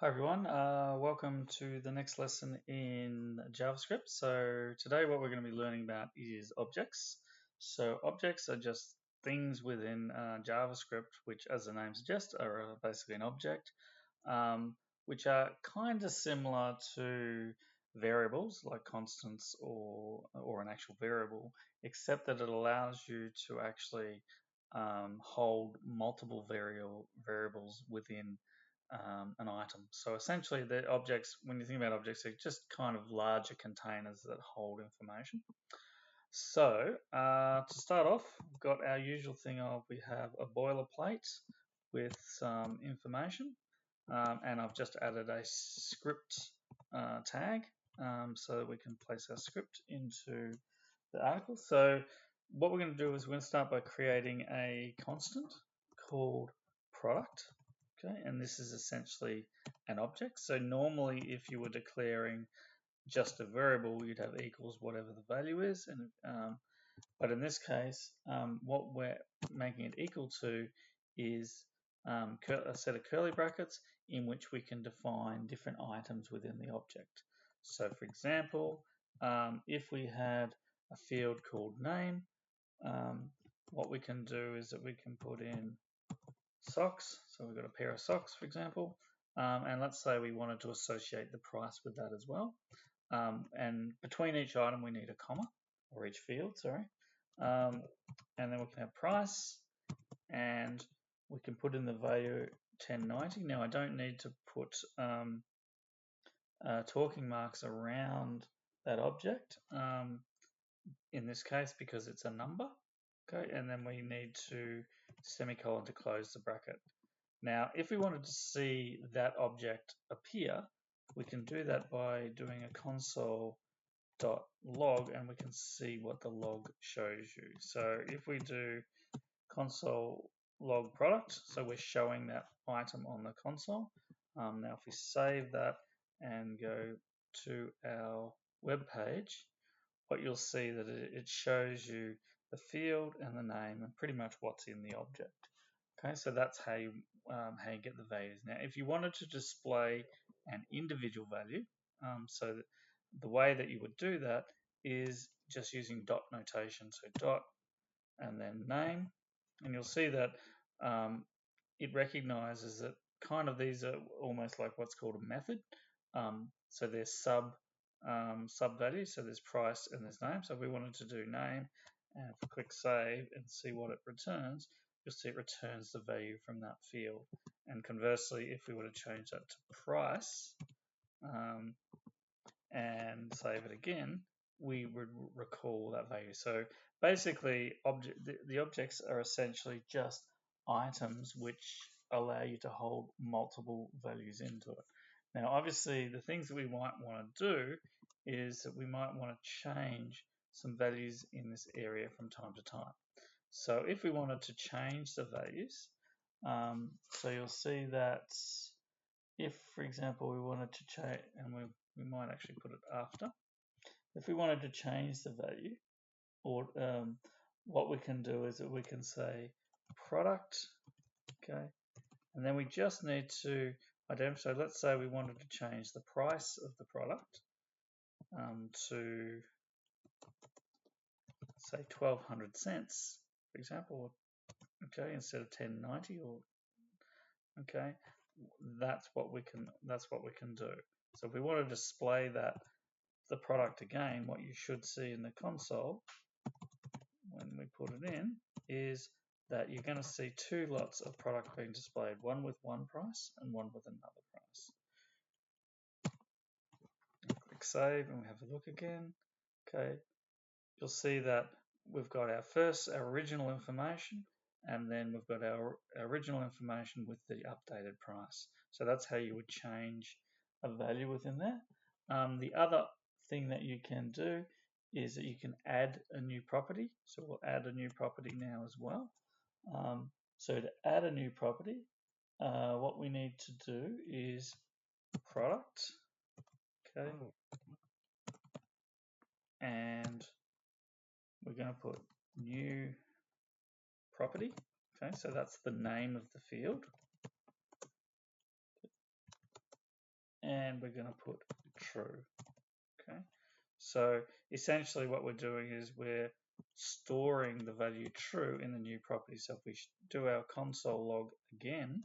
Hi everyone, welcome to the next lesson in JavaScript. So today what we're going to be learning about is objects. So objects are just things within JavaScript, which as the name suggests are basically an object, which are kind of similar to variables like constants or an actual variable, except that it allows you to actually hold multiple variables within an item. So essentially, the objects, when you think about objects, they're just kind of larger containers that hold information. So to start off, we've got our usual thing of we have a boilerplate with some information, and I've just added a script tag so that we can place our script into the article. So what we're going to do is we're going to start by creating a constant called product. Okay, and this is essentially an object. So normally if you were declaring just a variable, you'd have equals whatever the value is, but in this case, what we're making it equal to is a set of curly brackets in which we can define different items within the object. So for example, if we had a field called name, what we can do is that we can put in socks. So we've got a pair of socks, for example, and let's say we wanted to associate the price with that as well. And between each item, we need a comma, or each field, sorry. And then we can have price, and we can put in the value 1090. Now I don't need to put talking marks around that object in this case because it's a number. Okay, and then we need to semicolon to close the bracket. Now, if we wanted to see that object appear, we can do that by doing a console.log, and we can see what the log shows you. So if we do console log product, so we're showing that item on the console. Now, if we save that and go to our web page, what you'll see that it shows you the field and the name and pretty much what's in the object. Okay, so that's how you get the values. Now, if you wanted to display an individual value, so the way that you would do that is just using dot notation. So dot and then name, and you'll see that it recognizes that kind of these are almost like what's called a method. So there's sub values. So there's price and there's name. So if we wanted to do name, and if we click save and see what it returns, you'll see it returns the value from that field. And conversely, if we were to change that to price and save it again, we would recall that value. So basically, the objects are essentially just items which allow you to hold multiple values into it. Now, obviously, the things that we might want to do is that we might want to change some values in this area from time to time. So if we wanted to change the values, so you'll see that if, for example, we wanted to change, and we might actually put it after, if we wanted to change the value, or what we can do is that we can say product, okay, and then we just need to identify, so let's say we wanted to change the price of the product to say 1200 cents, for example, okay, instead of 1090, or okay, that's what we can do. So if we want to display that the product again, what you should see in the console when we put it in is that you're going to see two lots of product being displayed, one with one price and one with another price. Click save and we have a look again. Okay, you'll see that we've got our original information, and then we've got our original information with the updated price. So that's how you would change a value within there. The other thing that you can do is that you can add a new property. So we'll add a new property now as well. So to add a new property, what we need to do is product, okay, and we're going to put new property. Okay, so that's the name of the field. and we're going to put true. Okay, so essentially what we're doing is we're storing the value true in the new property. So if we do our console log again,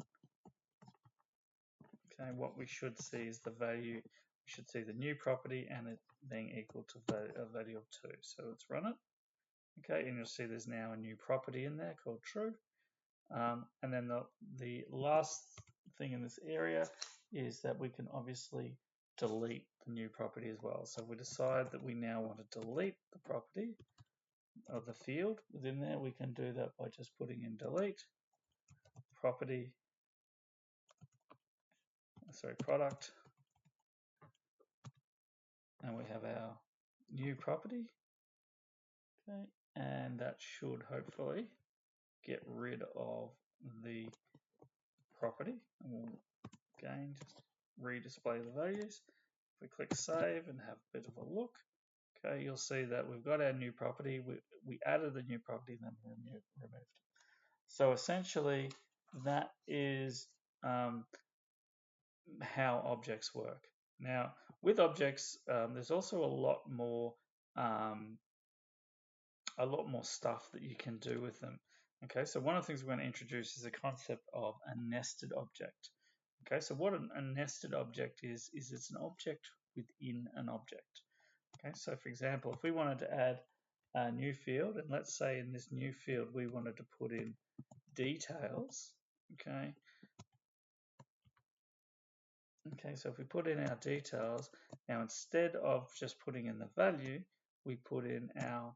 okay, what we should see is the value. We should see the new property and it being equal to a value of 2. So let's run it. Okay, and you'll see there's now a new property in there called true. And then the last thing in this area is that we can obviously delete the new property as well. So we decide that we now want to delete the property of the field within there. We can do that by just putting in delete property, product, and we have our new property. Okay, and that should hopefully get rid of the property. And we'll again just redisplay the values. If we click save and have a bit of a look, okay, you'll see that we've got our new property. We added the new property and then removed it. So essentially, that is how objects work. Now, with objects, there's also a lot more stuff that you can do with them. Okay, so one of the things we're going to introduce is the concept of a nested object. Okay, so what a nested object is it's an object within an object. Okay, so for example, if we wanted to add a new field, and let's say in this new field we wanted to put in details. Okay, so if we put in our details, now instead of just putting in the value, we put in our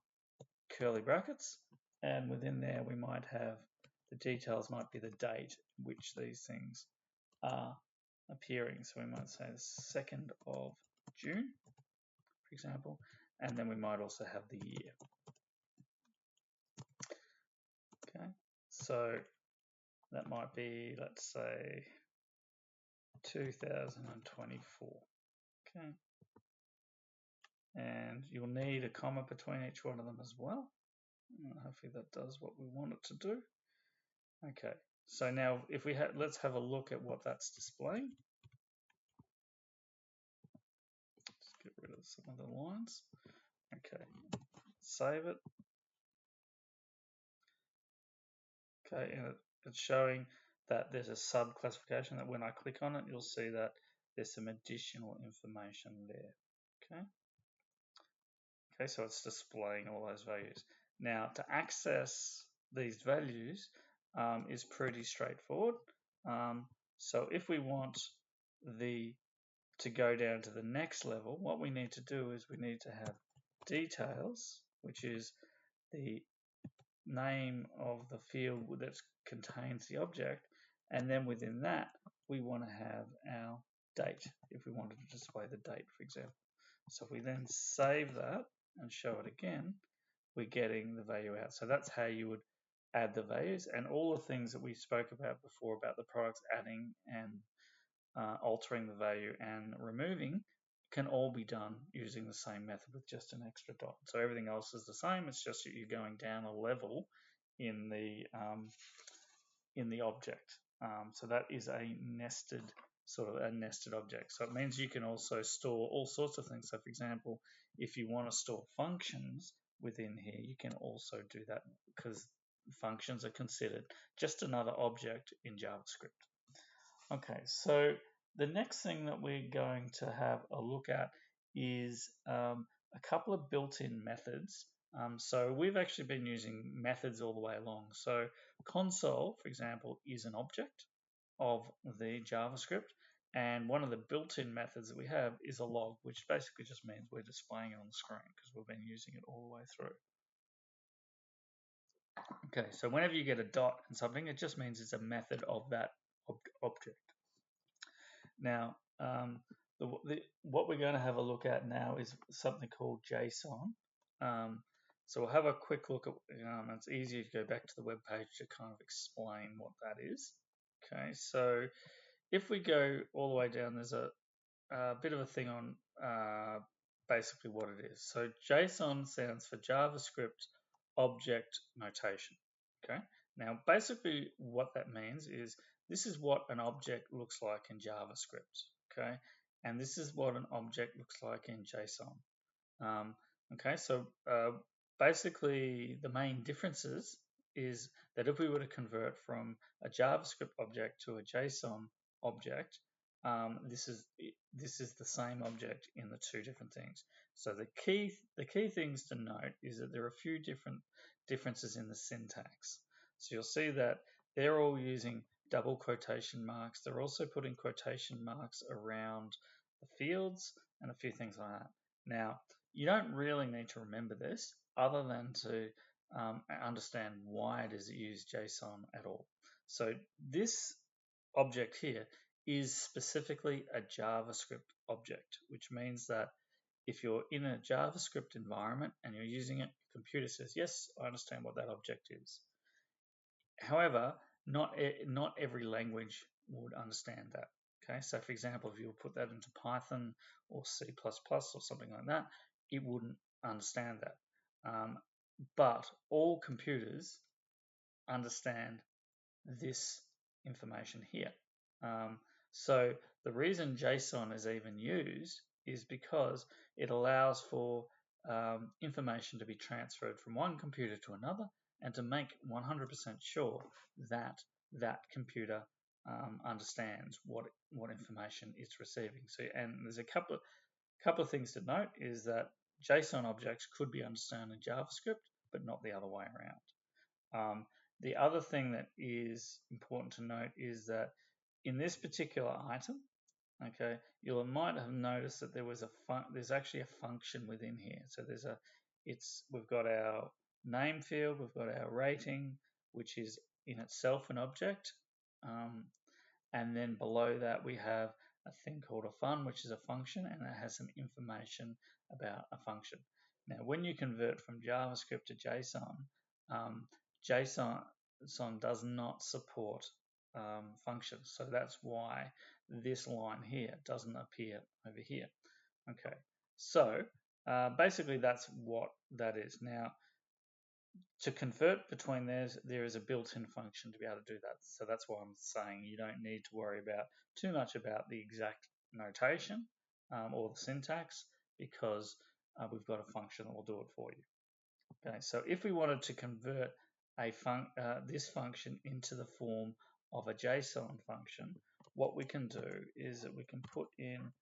curly brackets, and within there we might have the details might be the date which these things are appearing. So we might say the 2nd of June, for example, and then we might also have the year. Okay, so that might be, let's say, 2024. Okay, and you'll need a comma between each one of them as well. Hopefully that does what we want it to do. Okay, so now if we let's have a look at what that's displaying. Just get rid of some of the lines. Okay, save it. Okay, and it's showing that there's a sub classification that when I click on it, you'll see that there's some additional information there. Okay, so it's displaying all those values. Now, to access these values is pretty straightforward. So if we want to go down to the next level, what we need to do is we need to have details, which is the name of the field that contains the object, and then within that we want to have our date if we wanted to display the date, for example. So if we then save that and show it again, we're getting the value out. So that's how you would add the values, and all the things that we spoke about before about the products adding and altering the value and removing can all be done using the same method with just an extra dot. So everything else is the same. It's just that you're going down a level in the object. So that is a nested object. So it means you can also store all sorts of things. So for example, if you want to store functions within here, you can also do that because functions are considered just another object in JavaScript. Okay, so the next thing that we're going to have a look at is a couple of built-in methods. So we've actually been using methods all the way along. So console, for example, is an object of the JavaScript, and one of the built-in methods that we have is a log, which basically just means we're displaying it on the screen because we've been using it all the way through. Okay, so whenever you get a dot and something, it just means it's a method of that object. Now, what we're going to have a look at now is something called JSON. So we'll have a quick look at, it's easier to go back to the web page to kind of explain what that is. Okay, so if we go all the way down, there's a bit of a thing on basically what it is. So JSON stands for JavaScript Object Notation. Okay, now basically what that means is this is what an object looks like in JavaScript. Okay, And this is what an object looks like in JSON. Um, okay, so basically the main differences is that if we were to convert from a JavaScript object to a JSON object, this is the same object in the two different things. So the key things to note is that there are a few different differences in the syntax. So you'll see that they're all using double quotation marks. They're also putting quotation marks around the fields and a few things like that. Now, you don't really need to remember this other than to understand why it is used JSON at all. So this object here is specifically a JavaScript object, which means that if you're in a JavaScript environment and you're using it, your computer says, yes, I understand what that object is. However, not every language would understand that. Okay, so for example, if you put that into Python or C++ or something like that, it wouldn't understand that. But all computers understand this information here. So the reason JSON is even used is because it allows for information to be transferred from one computer to another and to make 100% sure that that computer understands what information it's receiving. So, and there's a couple of things to note is that JSON objects could be understood in JavaScript, but not the other way around. The other thing that is important to note is that in this particular item, okay, you might have noticed that there's actually a function within here. So we've got our name field, we've got our rating, which is in itself an object, and then below that we have a thing called a fun, which is a function, and it has some information about a function. Now, when you convert from JavaScript to JSON, JSON does not support functions, so that's why this line here doesn't appear over here. Okay, so basically that's what that is. Now, to convert between theirs, there is a built-in function to be able to do that. So that's why I'm saying you don't need to worry about too much about the exact notation or the syntax, because we've got a function that will do it for you. Okay, so if we wanted to convert this function into the form of a JSON function, what we can do is that we can put in,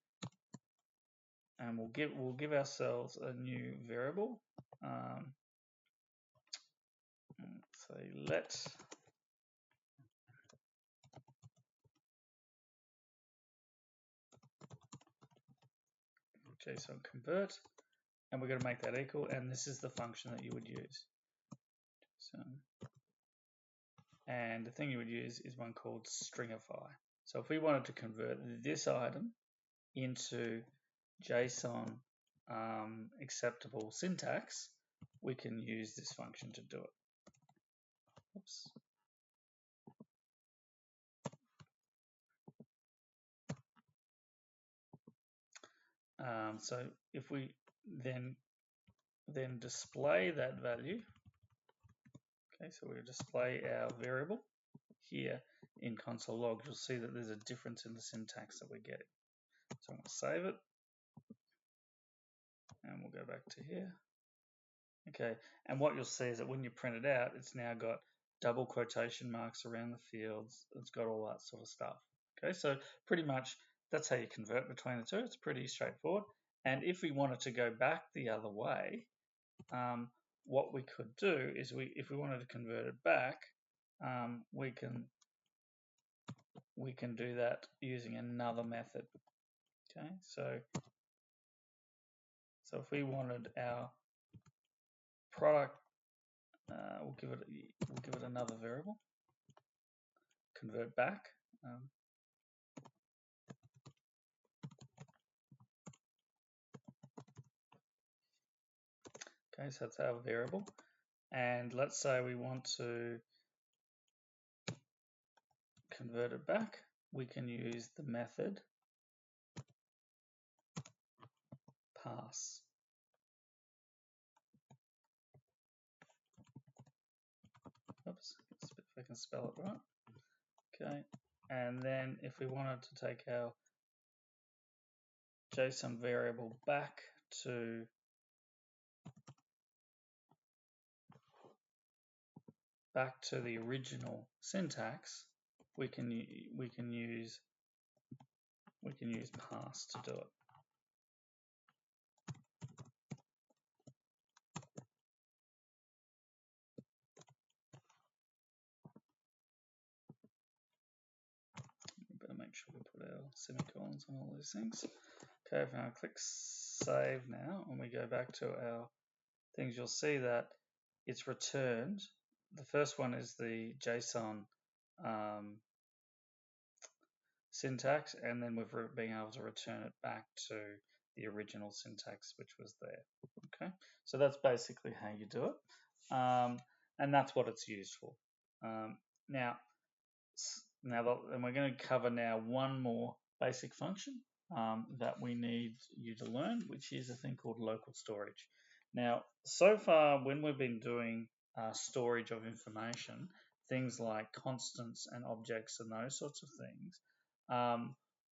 and we'll give ourselves a new variable. Say let JSON convert, and we're going to make that equal, and this is the function that you would use. So, and the thing you would use is one called stringify. So if we wanted to convert this item into JSON acceptable syntax, we can use this function to do it. Oops. So if we then display that value, okay, so we display our variable here in console log, you'll see that there's a difference in the syntax that we're getting. So I'm going to save it, and we'll go back to here. Okay, and what you'll see is that when you print it out, it's now got double quotation marks around the fields. It's got all that sort of stuff. Okay, so pretty much that's how you convert between the two. It's pretty straightforward. And if we wanted to go back the other way, what we could do is if we wanted to convert it back, we can do that using another method. Okay, so if we wanted our product, we'll give it another variable, convert back. Okay, so that's our variable, and let's say we want to convert it back. We can use the method pass. Oops, if I can spell it right. Okay, and then if we wanted to take our JSON variable back to the original syntax, we can use pass to do it. We better make sure we put our semicolons on all these things. Okay, if I click save now and we go back to our things, you'll see that it's returned. The first one is the JSON syntax, and then we've been able to return it back to the original syntax which was there. Okay, so that's basically how you do it, and that's what it's used for. Now and we're going to cover now one more basic function that we need you to learn, which is a thing called local storage. Now, so far when we've been doing storage of information, things like constants and objects and those sorts of things,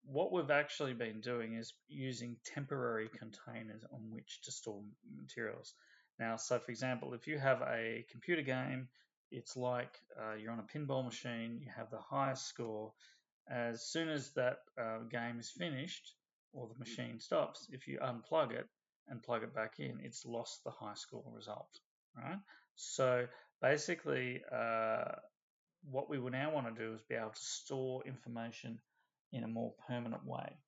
what we've actually been doing is using temporary containers on which to store materials. Now, so for example, if you have a computer game, it's like you're on a pinball machine, you have the highest score. As soon as that game is finished or the machine stops, if you unplug it and plug it back in, it's lost the high score result, right? So basically, what we would now want to do is be able to store information in a more permanent way.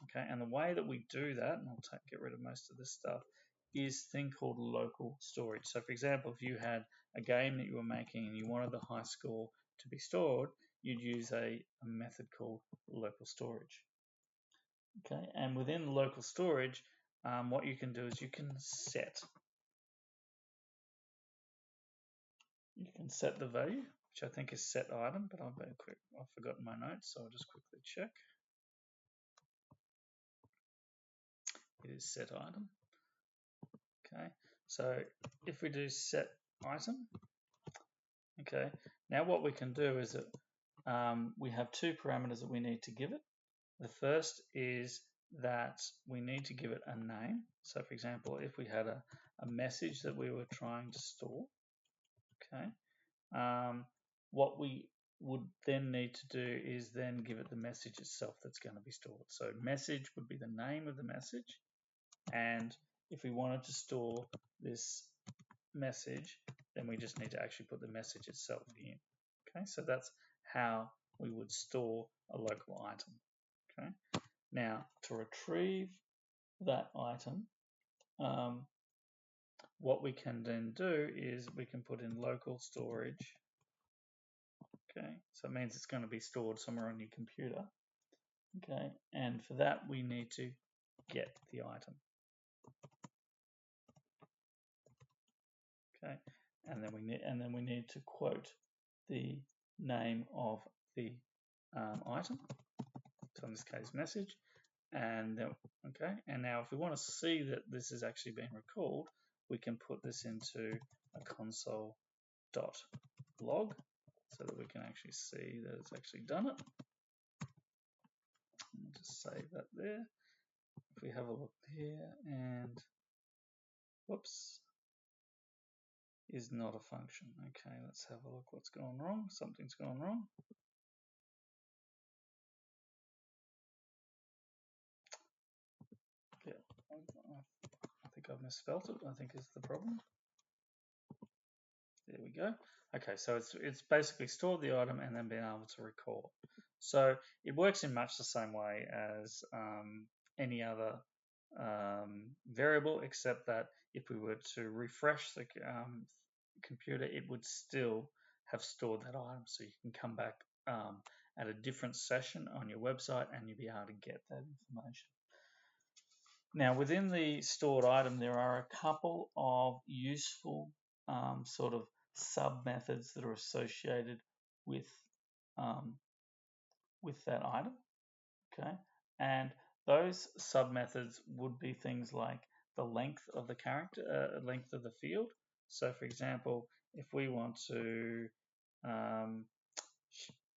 Okay, and the way that we do that, and I'll get rid of most of this stuff, is a thing called local storage. So for example, if you had a game that you were making and you wanted the high score to be stored, you'd use a method called local storage. Okay, and within local storage, what you can do is you can set the value, which I think is set item, but I've forgotten my notes, so I'll just quickly check. It is set item. Okay, so if we do set item, okay, now what we can do is that we have two parameters that we need to give it. The first is that we need to give it a name. So for example, if we had a message that we were trying to store, okay, what we would then need to do is then give it the message itself that's going to be stored. So message would be the name of the message, and if we wanted to store this message, then we just need to actually put the message itself in. Okay, so that's how we would store a local item. Okay, now to retrieve that item, what we can then do is we can put in local storage. Okay, so it means it's going to be stored somewhere on your computer. Okay, and for that we need to get the item. Okay, and then we need to quote the name of the item. So in this case, message. And then, okay, and now if we want to see that this has actually been recalled, we can put this into a console.log so that we can actually see that it's actually done it. I'll just save that there. If we have a look here, and whoops, is not a function. Okay, let's have a look what's gone wrong. Something's gone wrong. Yeah, I think I've misspelled it, I think is the problem. There we go. Okay, so it's basically stored the item and then been able to recall. So it works in much the same way as any other variable, except that if we were to refresh the computer, it would still have stored that item. So you can come back at a different session on your website and you'll be able to get that information. Now, within the stored item, there are a couple of useful sort of sub methods that are associated with that item. Okay, and those sub methods would be things like the length of the character, length of the field. So, for example, if we want to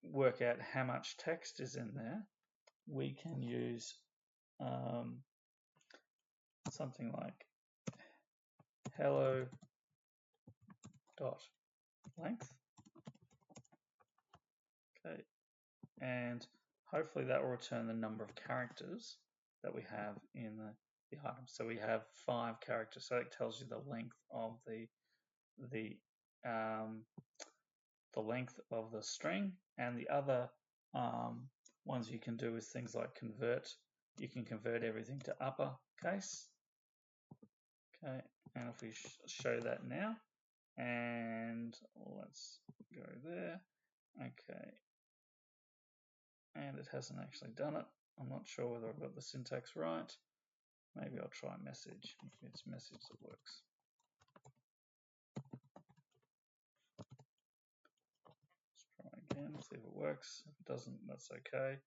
work out how much text is in there, we can use something like hello dot length. Okay, and hopefully that will return the number of characters that we have in the item. So we have 5 characters, so it tells you the length of the um, the length of the string. And the other ones you can do is things like convert. You can convert everything to uppercase. Okay, and if we show that now, and let's go there. Okay, and it hasn't actually done it. I'm not sure whether I've got the syntax right. Maybe I'll try message. If it's message that works. Let's try again, see if it works. If it doesn't, that's okay.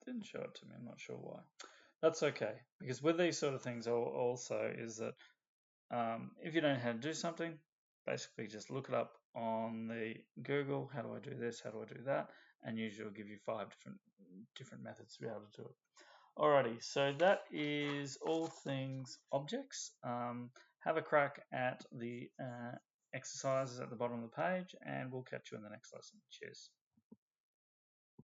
Didn't show it to me. I'm not sure why. That's okay, because with these sort of things also is that if you don't know how to do something, basically just look it up on the Google. How do I do this? How do I do that? And usually it'll give you 5 different methods to be able to do it. Alrighty, so that is all things objects. Have a crack at the exercises at the bottom of the page, and we'll catch you in the next lesson. Cheers.